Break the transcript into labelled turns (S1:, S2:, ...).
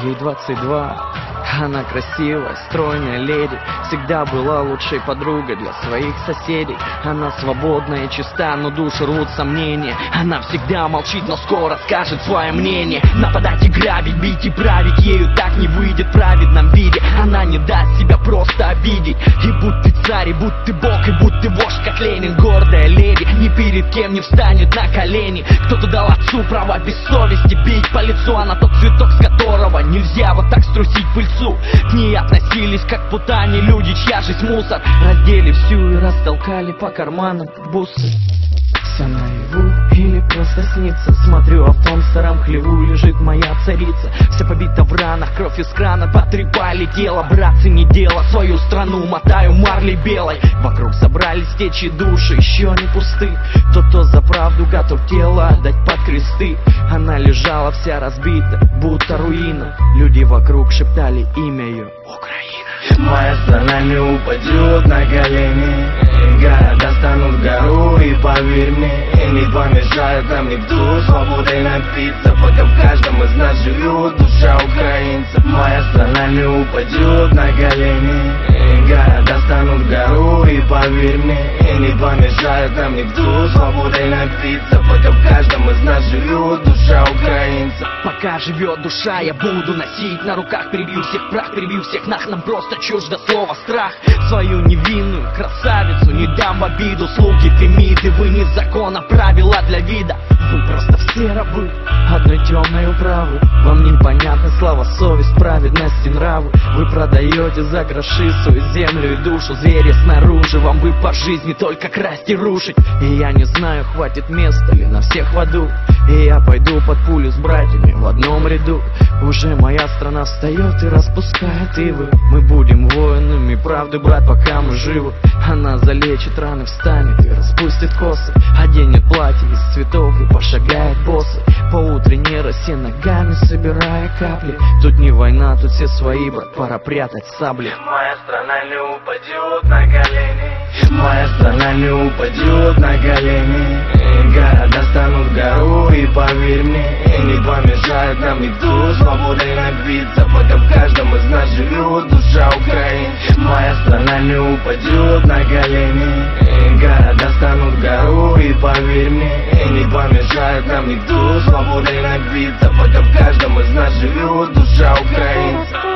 S1: ей 22. Она красивая, стройная леди, всегда была лучшей подругой для своих соседей. Она свободная и чиста, но душу рвут сомнения. Она всегда молчит, но скоро скажет свое мнение. Нападать и грабить, бить и править, ею так не выйдет в праведном виде. Она не даст себя просто обидеть. И будь ты царь, и будь ты бог, и будь ты вождь, как Ленин. Гордая леди, ни перед кем не встанет на колени. Кто-то дал отцу право без совести бить по лицу. Она тот цветок, с которого нельзя вот так струсить пыльцу. К ней относились как к путане люди, чья жизнь мусор. Раздели всю и растолкали по карманам бусы. Все наяву или просто снится? Смотрю, а в том старом хлеву лежит моя царица. Вся побита в ранах, кровь из крана потрепали тело. Братцы, не дело, свою страну мотаю марлей белой. Вокруг собрались течи души, еще не пусты. Кто за правду готов тело отдать под кресты. Она лежала вся разбита, будто руина. Люди вокруг шептали имя ее: Украина.
S2: Моя страна не упадет на колени, города станут гору, и поверь мне, не помешает нам никто свободой напиться, пока в каждом из нас живет душа украинца. Моя страна не упадет на колени, города станут гору, и поверь мне, не помешает нам никто свободой напиться, пока в каждом из нас живет душа украинца.
S1: Пока живет душа, я буду носить на руках, перебью всех прах, перебью всех нах. Нам просто чуждо слово страх. Свою невинную красавицу не дам в обиду. Слуги Фемиды, вы не закон, а правила для вида. Вы просто все рабы одной темной управы. Вам непонятна слава, совесть, праведность и нравы. Вы продаете за гроши свою землю и душу. Звери снаружи, вам бы по жизни только красть и рушить. И я не знаю, хватит места ли на всех в аду. И я пойду под пулю с братьями в одном ряду. Уже моя страна встает и распускает ивы. Мы будем воинами правды, брат, пока мы живы. Она залечит раны, встанет и распустит косы. Оденет платье из цветов и пошагает боссы по утренней росе, ногами собирая капли. Тут не война, тут все свои, брат, пора прятать сабли.
S2: Моя страна не упадет на колени, моя страна не упадет на колени, города станут гору, и поверь мне, не помешает нам никто свободой напиться, пока в каждом из нас живет душа украинца. Моя страна не упадет на колени, города станут гору, и поверь мне, не помешает нам никто свободой напиться, пока в каждом из нас живет душа украинца.